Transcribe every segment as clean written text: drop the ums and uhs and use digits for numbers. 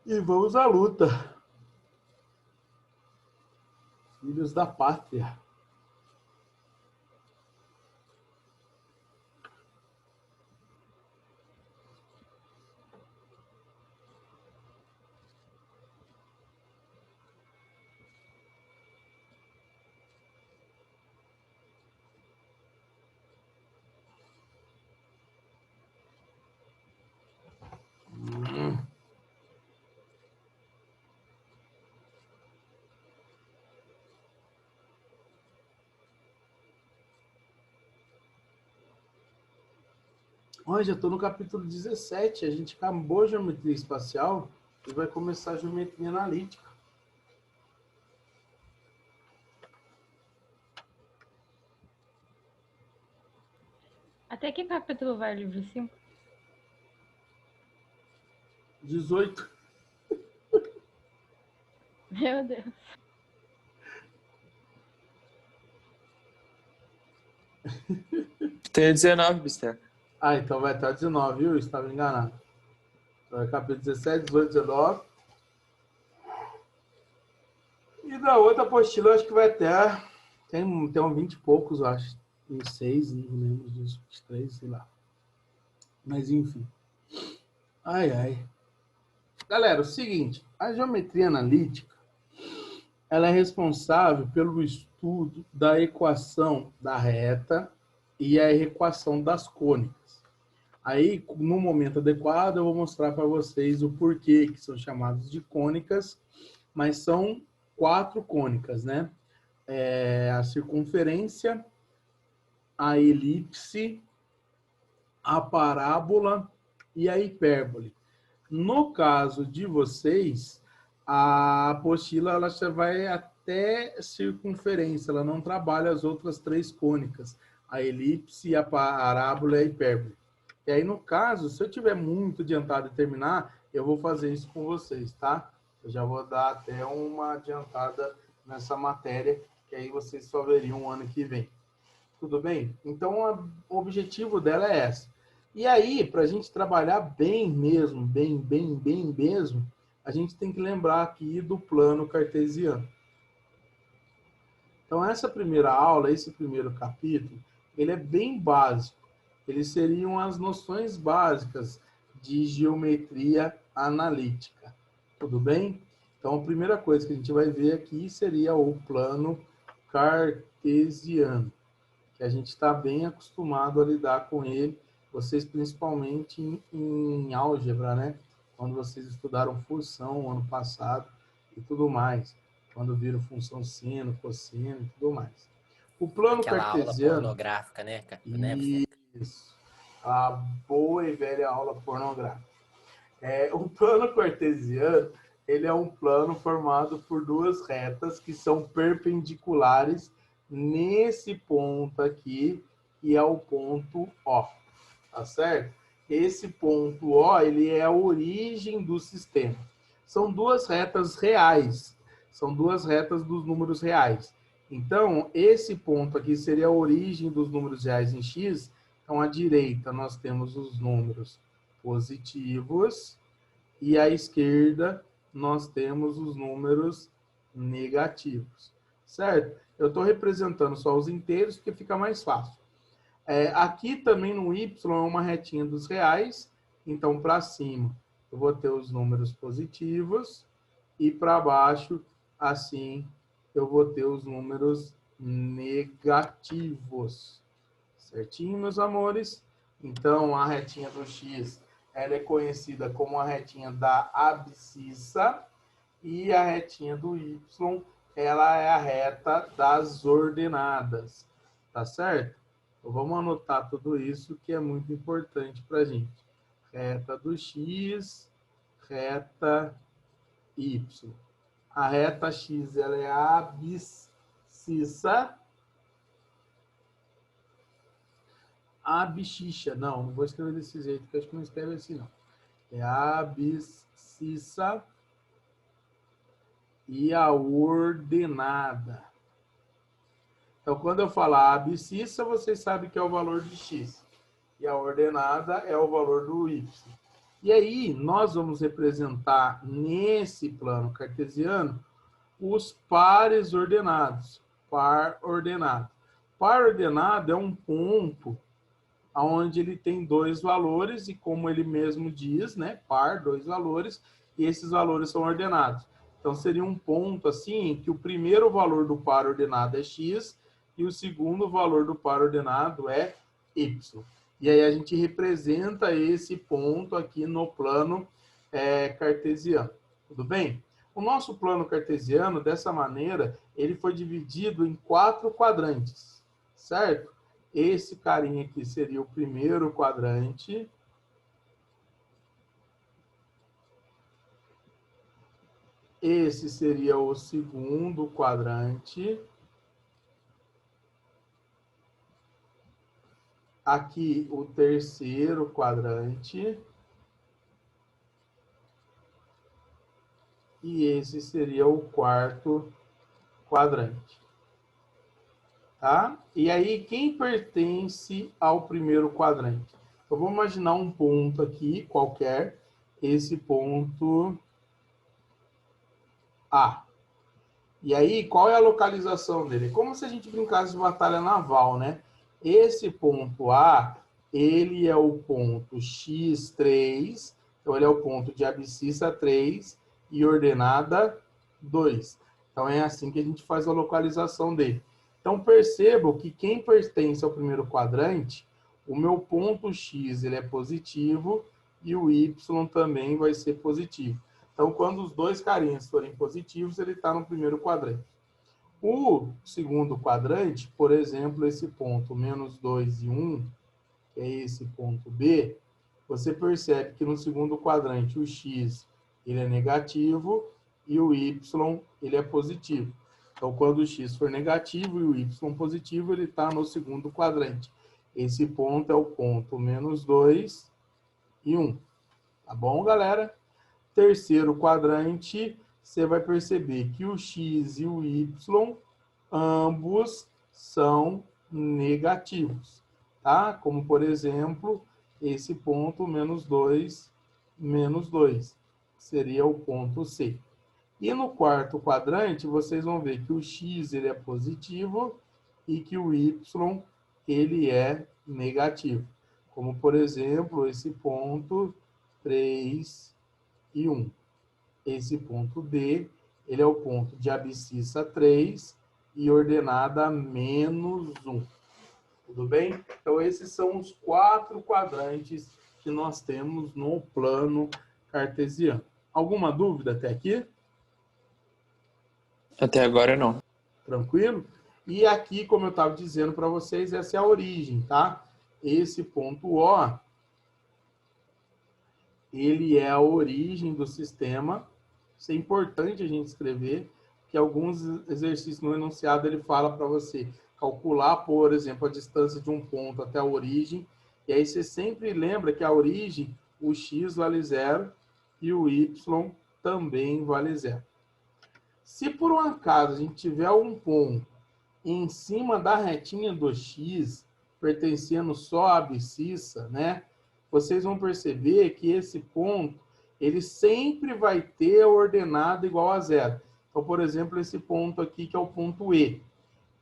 E vamos à luta. Filhos da pátria. Olha, já estou no capítulo 17. A gente acabou a geometria espacial e vai começar a geometria analítica. Até que capítulo vai o livro 5? 18. Meu Deus. Tem 19, Bisteca. Ah, então vai até 19, viu? Estava enganado. Então é capítulo 17, 18, 19. E da outra apostila, eu acho que vai até... Tem uns 20 e poucos, eu acho. Uns 6, não lembro, uns 23, sei lá. Mas enfim. Ai, ai. Galera, o seguinte. A geometria analítica, ela é responsável pelo estudo da equação da reta e a equação das cônicas. Aí, no momento adequado, eu vou mostrar para vocês o porquê que são chamados de cônicas, mas são 4 cônicas, né? A circunferência, a elipse, a parábola e a hipérbole. No caso de vocês, a apostila ela já vai até circunferência, ela não trabalha as outras 3 cônicas, a elipse, a parábola e a hipérbole. E aí, no caso, se eu tiver muito adiantado e terminar, eu vou fazer isso com vocês, tá? Eu já vou dar até uma adiantada nessa matéria, que aí vocês só veriam o ano que vem. Tudo bem? Então, o objetivo dela é essa. E aí, para a gente trabalhar bem mesmo, bem mesmo, a gente tem que lembrar aqui do plano cartesiano. Então, essa primeira aula, esse primeiro capítulo, ele é bem básico. Eles seriam as noções básicas de geometria analítica. Tudo bem? Então, a primeira coisa que a gente vai ver aqui seria o plano cartesiano, que a gente está bem acostumado a lidar com ele, vocês principalmente em álgebra, né? Quando vocês estudaram função ano passado e tudo mais, quando viram função seno, cosseno e tudo mais. O plano Aquela cartesiano... aula pornográfica, né? Isso. A boa e velha aula pornográfica. O plano cartesiano, ele é um plano formado por 2 retas que são perpendiculares nesse ponto aqui, que é o ponto O, tá certo? Esse ponto O, ele é a origem do sistema. São 2 retas reais, são 2 retas dos números reais. Então, esse ponto aqui seria a origem dos números reais em x. Então, à direita nós temos os números positivos e à esquerda nós temos os números negativos, certo? Eu estou representando só os inteiros porque fica mais fácil. Aqui também no y é uma retinha dos reais, então para cima eu vou ter os números positivos e para baixo, assim, eu vou ter os números negativos. Certinho, meus amores? Então, a retinha do x, ela é conhecida como a retinha da abscissa e a retinha do y, ela é a reta das ordenadas, tá certo? Então, vamos anotar tudo isso que é muito importante para a gente. Reta do x, reta y. A reta x, ela é a abscissa. Abscissa, não vou escrever desse jeito, porque acho que não escreve assim, não. É a abscissa e a ordenada. Então, quando eu falar abscissa, vocês sabem que é o valor de x. E a ordenada é o valor do y. E aí, nós vamos representar nesse plano cartesiano os pares ordenados. Par ordenado. Par ordenado é um ponto onde ele tem dois valores e, como ele mesmo diz, né, par, dois valores, e esses valores são ordenados. Então, seria um ponto assim que o primeiro valor do par ordenado é x e o segundo valor do par ordenado é y. E aí a gente representa esse ponto aqui no plano cartesiano. Tudo bem? O nosso plano cartesiano, dessa maneira, ele foi dividido em 4 quadrantes, certo? Esse carinha aqui seria o primeiro quadrante. Esse seria o segundo quadrante. Aqui o terceiro quadrante. E esse seria o quarto quadrante. Tá? E aí, quem pertence ao primeiro quadrante? Eu vou imaginar um ponto aqui, qualquer. Esse ponto A. E aí, qual é a localização dele? Como se a gente brincasse de batalha naval, né? Esse ponto A, ele é o ponto x3, então ele é o ponto de abscissa 3 e ordenada 2. Então é assim que a gente faz a localização dele. Então percebam que quem pertence ao primeiro quadrante, o meu ponto x ele é positivo e o y também vai ser positivo. Então, quando os dois carinhas forem positivos, ele está no primeiro quadrante. O segundo quadrante, por exemplo, esse ponto menos 2 e 1, que é esse ponto B, você percebe que no segundo quadrante o x ele é negativo e o y ele é positivo. Então, quando o x for negativo e o y positivo, ele está no segundo quadrante. Esse ponto é o ponto menos 2 e 1. Tá bom, galera? Terceiro quadrante, você vai perceber que o x e o y, ambos são negativos, tá? Como, por exemplo, esse ponto menos 2, seria o ponto C. E no quarto quadrante, vocês vão ver que o x ele é positivo e que o y ele é negativo. Como, por exemplo, esse ponto 3 e 1. Esse ponto D, ele é o ponto de abscissa 3 e ordenada menos 1. Tudo bem? Então, esses são os 4 quadrantes que nós temos no plano cartesiano. Alguma dúvida até aqui? Até agora não. Tranquilo? E aqui, como eu estava dizendo para vocês, essa é a origem, tá? Esse ponto O, ele é a origem do sistema. Isso é importante a gente escrever, que alguns exercícios no enunciado ele fala para você calcular, por exemplo, a distância de um ponto até a origem, e aí você sempre lembra que a origem, o x vale 0 e o y também vale 0. Se por um acaso a gente tiver um ponto em cima da retinha do x, pertencendo só à abscissa, né? Vocês vão perceber que esse ponto, ele sempre vai ter a ordenada igual a 0. Então, por exemplo, esse ponto aqui, que é o ponto E.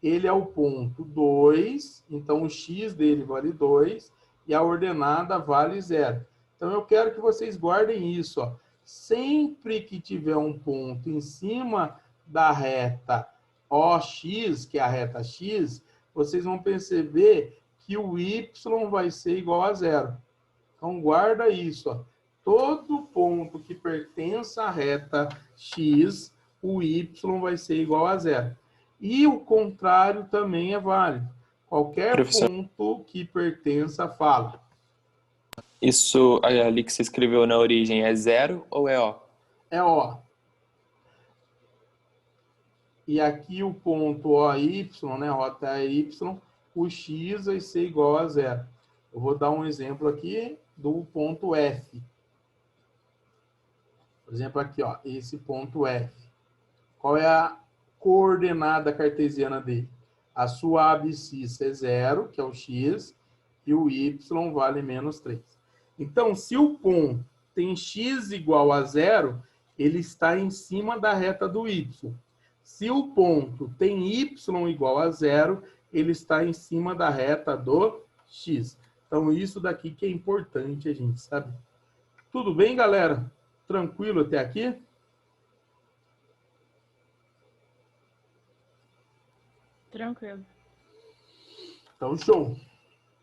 Ele é o ponto 2, então o x dele vale 2 e a ordenada vale 0. Então, eu quero que vocês guardem isso, ó. Sempre que tiver um ponto em cima da reta OX, que é a reta x, vocês vão perceber que o y vai ser igual a 0. Então, guarda isso, ó. Todo ponto que pertence à reta x, o y vai ser igual a 0. E o contrário também é válido. Qualquer Professor, ponto que pertença, fala. isso ali que você escreveu na origem é 0 ou é O? É O. E aqui o ponto OY, né, rota Y, o x vai ser igual a 0. Eu vou dar um exemplo aqui do ponto F. Por exemplo, aqui, ó, esse ponto F. Qual é a coordenada cartesiana dele? A sua abscissa é 0, que é o x, e o y vale menos 3. Então, se o ponto tem x igual a 0, ele está em cima da reta do y. Se o ponto tem y igual a 0, ele está em cima da reta do x. Então, isso daqui que é importante a gente saber. Tudo bem, galera? Tranquilo até aqui? Tranquilo. Então, show.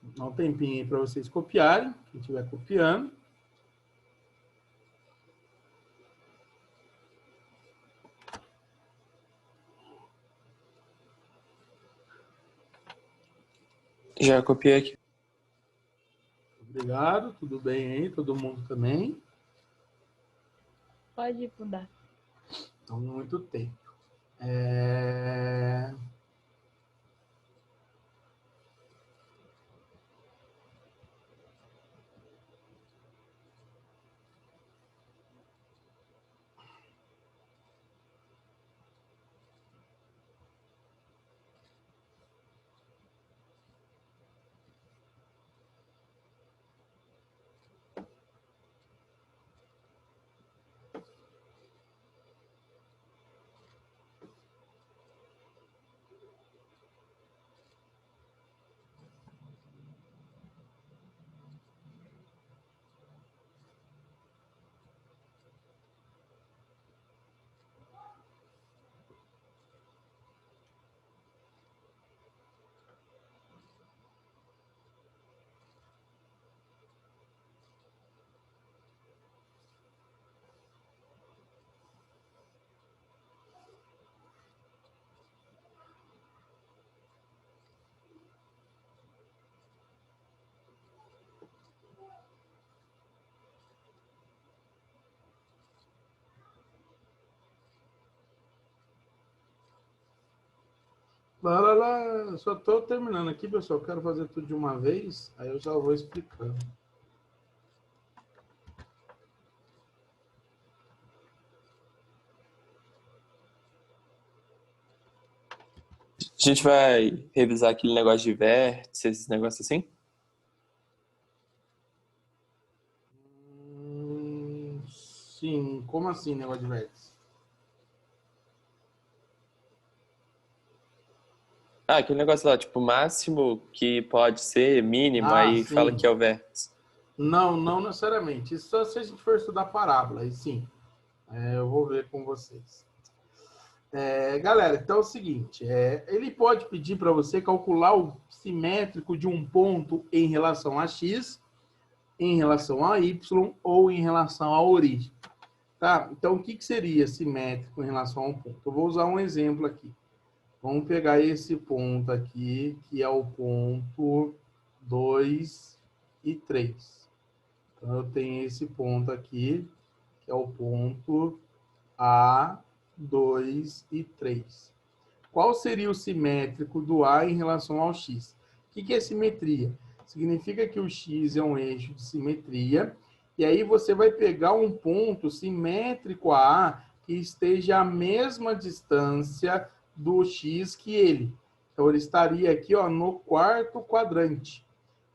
Dá um tempinho aí para vocês copiarem, quem estiver copiando. Já copiei aqui. Obrigado, tudo bem aí? Todo mundo também? Pode mudar. Então, muito tempo. Lá. Só estou terminando aqui, pessoal. Quero fazer tudo de uma vez, aí eu já vou explicando. A gente vai revisar aquele negócio de vértice, esses negócios assim? Sim, como assim, negócio de vértice? Ah, aquele negócio lá, tipo, máximo que pode ser mínimo, Ah, aí fala sim. que é o vértice. Não, não necessariamente. Isso só se a gente for estudar parábola, aí sim. Eu vou ver com vocês. Galera, então é o seguinte, ele pode pedir para você calcular o simétrico de um ponto em relação a x, em relação a y ou em relação à origem. Tá? Então, o que seria simétrico em relação a um ponto? Eu vou usar um exemplo aqui. Vamos pegar esse ponto aqui, que é o ponto 2 e 3. Então, eu tenho esse ponto aqui, que é o ponto A, 2 e 3. Qual seria o simétrico do A em relação ao X? O que é simetria? Significa que o X é um eixo de simetria, e aí você vai pegar um ponto simétrico a A que esteja à mesma distância do X que ele. Então, ele estaria aqui, ó, no quarto quadrante.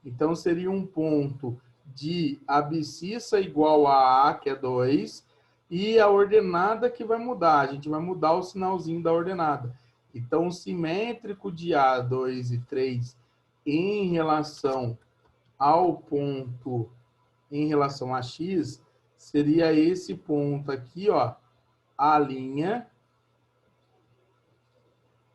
Então, seria um ponto de abscissa igual a A, que é 2, e a ordenada que vai mudar. A gente vai mudar o sinalzinho da ordenada. Então, o simétrico de A, 2 e 3 em relação ao ponto, em relação a X, seria esse ponto aqui, ó, A',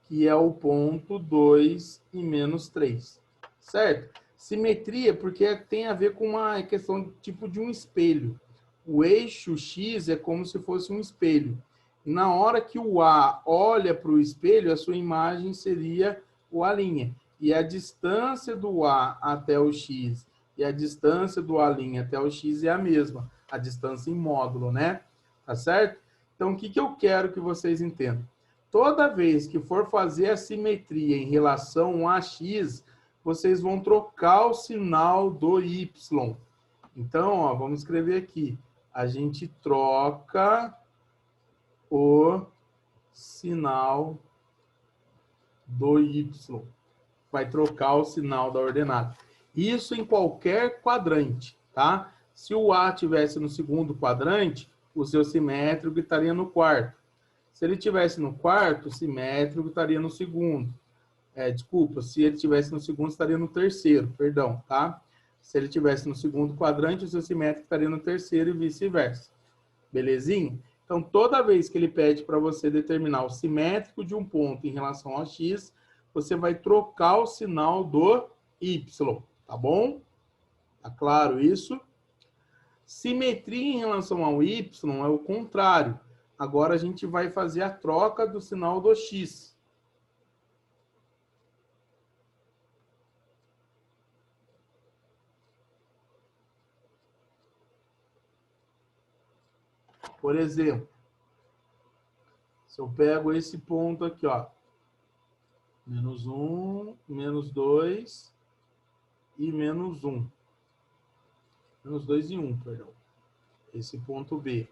que é o ponto 2 e menos 3, certo? Simetria, porque tem a ver com uma questão tipo de um espelho. O eixo X é como se fosse um espelho. Na hora que o A olha para o espelho, a sua imagem seria o A'. E a distância do A até o X e a distância do A' até o X é a mesma. A distância em módulo, né? Tá certo? Então, o que eu quero que vocês entendam? Toda vez que for fazer a simetria em relação a x, vocês vão trocar o sinal do y. Então, ó, vamos escrever aqui. A gente troca o sinal do y. Vai trocar o sinal da ordenada. Isso em qualquer quadrante, tá? Se o A estivesse no segundo quadrante, o seu simétrico estaria no quarto. Se ele estivesse no quarto, o simétrico estaria no segundo. Desculpa, se ele estivesse no segundo, estaria no terceiro, perdão, tá? Se ele estivesse no segundo quadrante, o seu simétrico estaria no terceiro e vice-versa. Belezinha? Então, toda vez que ele pede para você determinar o simétrico de um ponto em relação ao x, você vai trocar o sinal do y, tá bom? Tá claro isso? Simetria em relação ao y é o contrário. Agora a gente vai fazer a troca do sinal do x. Por exemplo, se eu pego esse ponto aqui, ó, menos 1, menos 2 e menos 1. Menos 2 e 1, perdão. Esse ponto B.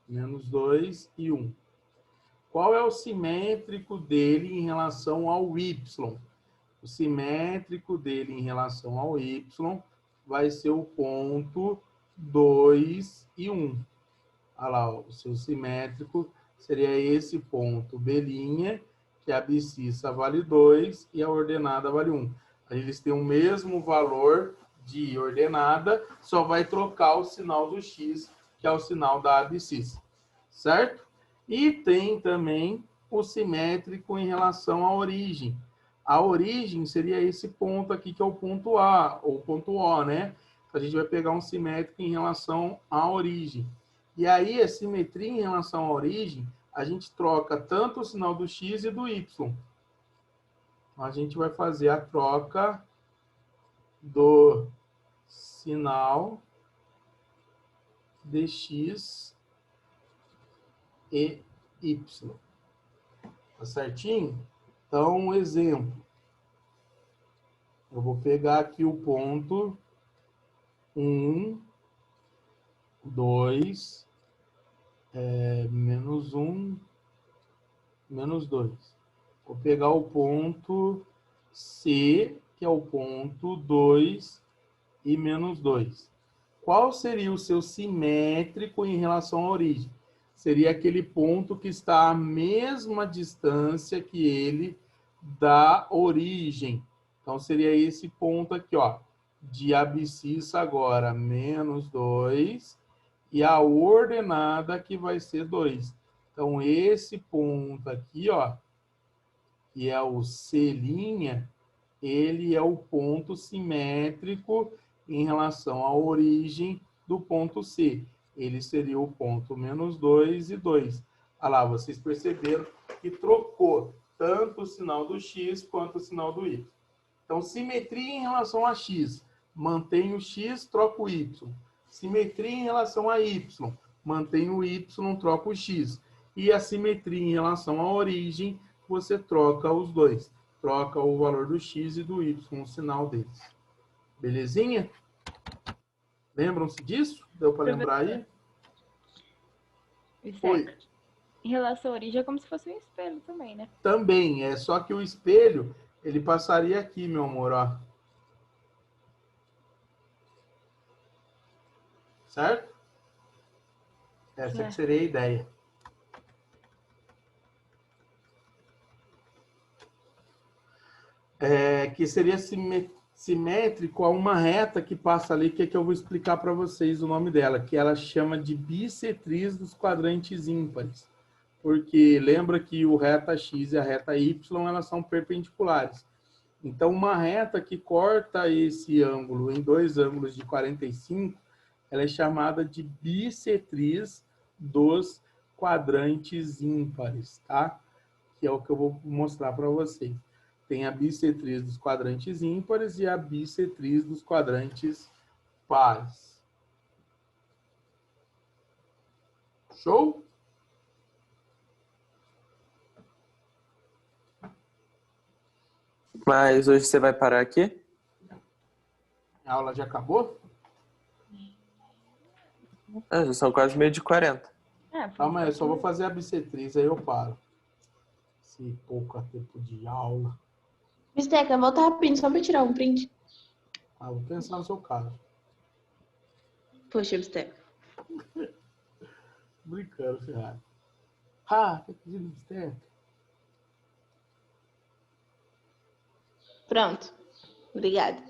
Menos 2 e 1. Qual é o simétrico dele em relação ao y? O simétrico dele em relação ao y vai ser o ponto 2 e 1. Olha lá, ó, o seu simétrico seria esse ponto B', que a abscissa vale 2 e a ordenada vale 1. Aí eles têm o mesmo valor de ordenada, só vai trocar o sinal do x, que é o sinal da abscissa. Certo? E tem também o simétrico em relação à origem. A origem seria esse ponto aqui, que é o ponto A, ou ponto O, né? A gente vai pegar um simétrico em relação à origem. E aí, a simetria em relação à origem, a gente troca tanto o sinal do x e do y. A gente vai fazer a troca do sinal de x e y. Tá certinho? Então, um exemplo. Eu vou pegar aqui o ponto 1, 2, menos 1, menos 2. Vou pegar o ponto C, que é o ponto 2 e menos 2. Qual seria o seu simétrico em relação à origem? Seria aquele ponto que está à mesma distância que ele da origem. Então, seria esse ponto aqui, ó, de abscissa agora, menos 2, e a ordenada que vai ser 2. Então, esse ponto aqui, ó, que é o C', ele é o ponto simétrico em relação à origem do ponto C. Ele seria o ponto menos 2 e 2. Olha lá, vocês perceberam que trocou tanto o sinal do x quanto o sinal do y. Então, simetria em relação a x, mantém o x, troca o y. Simetria em relação a y, mantém o y, troca o x. E a simetria em relação à origem, você troca os dois. Troca o valor do x e do y, o sinal deles. Belezinha? Lembram-se disso? Deu para lembrar aí? Oi. Em relação à origem, é como se fosse um espelho também, né? Também, só que o espelho, ele passaria aqui, meu amor, ó. Certo? Essa que seria a ideia. Que seria simétrico a uma reta que passa ali, que é que eu vou explicar para vocês o nome dela, que ela chama de bissetriz dos quadrantes ímpares. Porque lembra que o reta x e a reta y, elas são perpendiculares. Então, uma reta que corta esse ângulo em dois ângulos de 45, ela é chamada de bissetriz dos quadrantes ímpares, tá? Que é o que eu vou mostrar para vocês. Tem a bissetriz dos quadrantes ímpares e a bissetriz dos quadrantes pares. Show? Mas hoje você vai parar aqui? A aula já acabou? Já são quase meio de 40. Calma aí, eu só vou fazer a bissetriz, aí eu paro. Esse pouco tempo de aula. Misteca, volta rapidinho, só para tirar um print. Vou pensar no seu caso. Poxa, Bisteca. Brincando, Ferrari. Ah, tá pedindo bisteca? Pronto. Obrigada.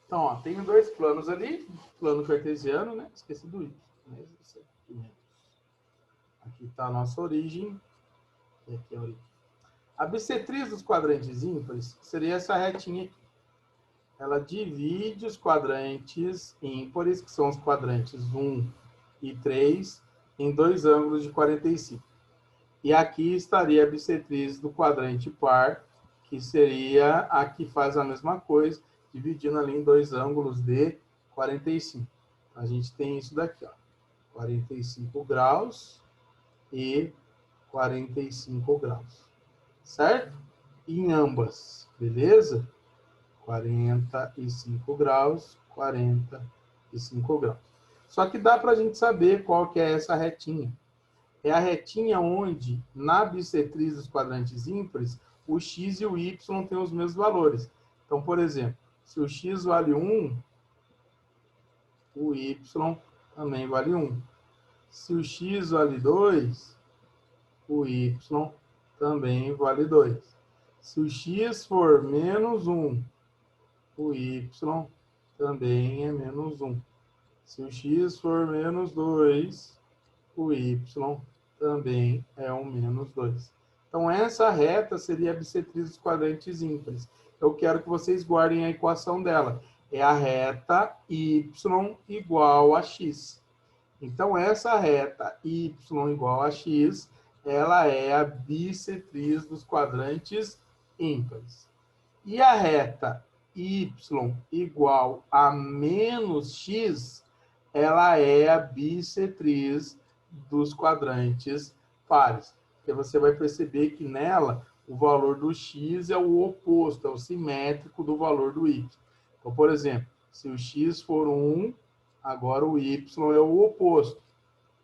Então, ó, tenho dois planos ali. Plano cartesiano, né? Esqueci do y. Mas isso aqui menos. Aqui está a nossa origem. E aqui é a origem. A bissetriz dos quadrantes ímpares seria essa retinha aqui. Ela divide os quadrantes ímpares, que são os quadrantes 1 e 3, em dois ângulos de 45. E aqui estaria a bissetriz do quadrante par, que seria a que faz a mesma coisa, dividindo ali em dois ângulos de 45. A gente tem isso daqui, ó, 45 graus e 45 graus, certo? Em ambas, beleza? 45 graus, 45 graus. Só que dá para a gente saber qual que é essa retinha. É a retinha onde, na bissetriz dos quadrantes ímpares, o x e o y têm os mesmos valores. Então, por exemplo, se o x vale 1, o y também vale 1. Se o x vale 2, o y também vale 2. Se o x for menos 1, o y também é menos 1. Se o x for menos 2, o y também é um menos 2. Então, essa reta seria a bissetriz dos quadrantes ímpares. Eu quero que vocês guardem a equação dela. É a reta y igual a x. Então, essa reta y igual a x, ela é a bissetriz dos quadrantes ímpares. E a reta y igual a menos x, ela é a bissetriz dos quadrantes pares. Porque você vai perceber que nela o valor do x é o oposto, é o simétrico do valor do y. Então, por exemplo, se o x for 1, agora o y é o oposto,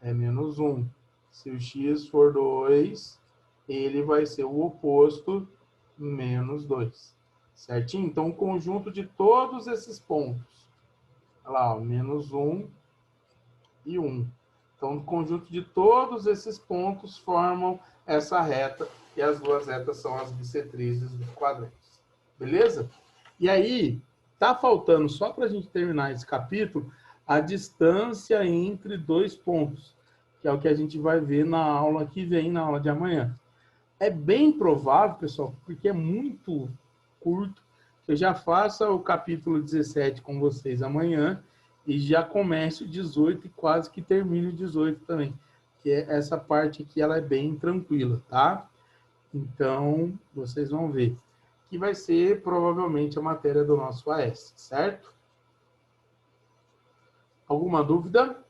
é menos 1. Se o x for 2, ele vai ser o oposto, menos 2. Certinho? Então, o conjunto de todos esses pontos. Olha lá, ó, menos 1 e 1. Então, o conjunto de todos esses pontos formam essa reta, e as duas retas são as bissetrizes dos quadrantes. Beleza? E aí, tá faltando, só para a gente terminar esse capítulo, a distância entre dois pontos, que é o que a gente vai ver na aula que vem, na aula de amanhã. É bem provável, pessoal, porque é muito curto, que eu já faça o capítulo 17 com vocês amanhã e já comece o 18 e quase que termine o 18 também. Que é essa parte aqui, ela é bem tranquila, tá? Então, vocês vão ver. Que vai ser provavelmente a matéria do nosso AS, certo? Alguma dúvida?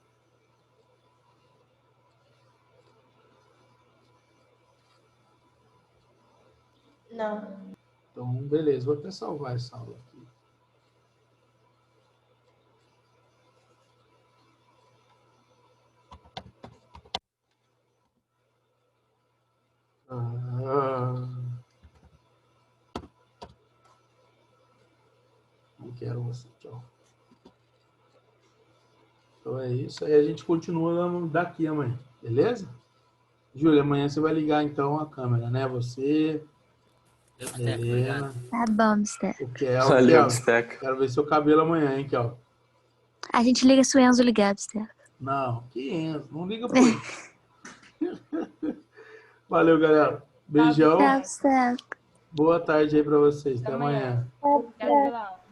Não. Então, beleza. Vou até salvar essa aula aqui. Não quero você, tchau. Então é isso. Aí a gente continua daqui amanhã, beleza? Júlia, amanhã você vai ligar então a câmera, né? Você, Deu a certo, Helena, obrigado. Tá bom, Mister. o Kel. Valeu, Kel, Bisteca. quero ver seu cabelo amanhã, hein, Kel? A gente liga se o Enzo ligar, Mister. Não, que Enzo, não liga pro ele. Valeu, galera. Beijão. Tá certo. Boa tarde aí pra vocês. Até Até amanhã. amanhã. Obrigada pela aula.